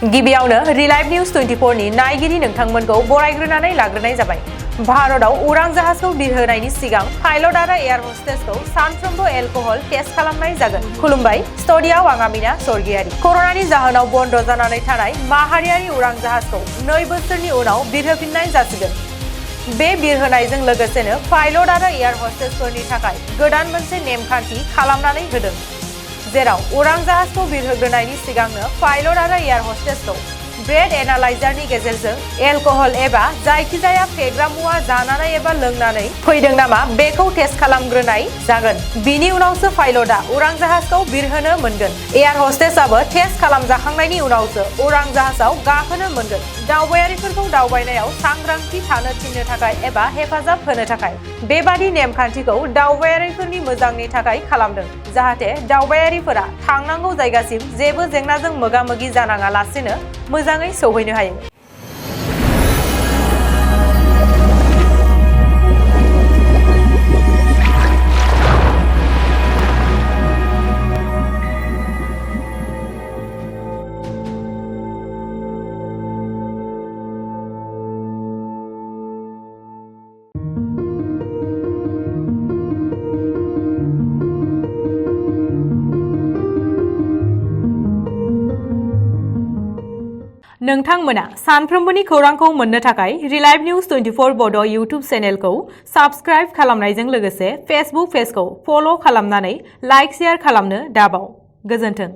गिबियावनो relive news 24 नि नायगिरि नोंथांमोनखौ बरायग्रोनानै लाग्रोनाय जाबाय। भारताव उरां जाहाजखौ बिरहोनायनि सिगां पाइलट आरो एयार हस्टेसखौ सानफ्रोमबो एलकहल टेस्ट खालामनाय जागोन। खुलुमबाय, स्टुडिय'आव आं आमिना सरगियारि। कर'नानि जाहोनाव बन्द जानानै थानाय माहारियारि उरां जाहाजखौ 2 बोसोरनि उनाव बिरहोफिननाय जासिगोन। बे बिरहोनायजों लोगोसेनो पाइलट आरो एयार हस्टेसफोरनि थाखाय गोदान मोनसे नेमखान्थि खालामनानै होदों, जेराव उरां जाहाजखौ बिरहोग्रोनायनि सिगांनो पाइलट आरो एयार हस्टेसखौ ब्रेथ एनालाइजारनि गेजेरजों एलकहल एबा जायखिजाया फेग्रा मुवा जानानै एबा लोंनानै फैदों नामा बेखौ टेस्ट खालामग्रोनाय जागोन। बिनि उनावसो पाइलटआ उरां जाहाजखौ बिरहोनो मोनगोन। एयार हस्टेसआबो टेस्ट खालामजाखांनायनि उनावसो उरां जाहाजाव गाखोनो मोनगोन। दावबायारिफोरखौ दावबायनायाव सांग्रांथि थानो थिननो थाखाय एबा हेफाजाब होनो थाखाय बेबादि नेमखान्थिखौ दावबायारिफोरनि मोजांनि थाखाय खालामदों, जाहाथे दावबायारिफोरा थांनांगौ जायगासिम जेबो जेंनाजों मोगा-मोगि जानाङालासेनो मोजाङै सौहैनो हायो। नोंथांमोना सानफ्रोमबोनि खौरांखौ मोननो थाखाय रिलाइव निउज 24 बड' इउट्युब चेनेलखौ साबस्क्राइब खालामनायजों लोगोसे फेसबुक पेजखौ फल' खालामनानै लाइक शेयार खालामनो दाबाव। गोजोन्थों।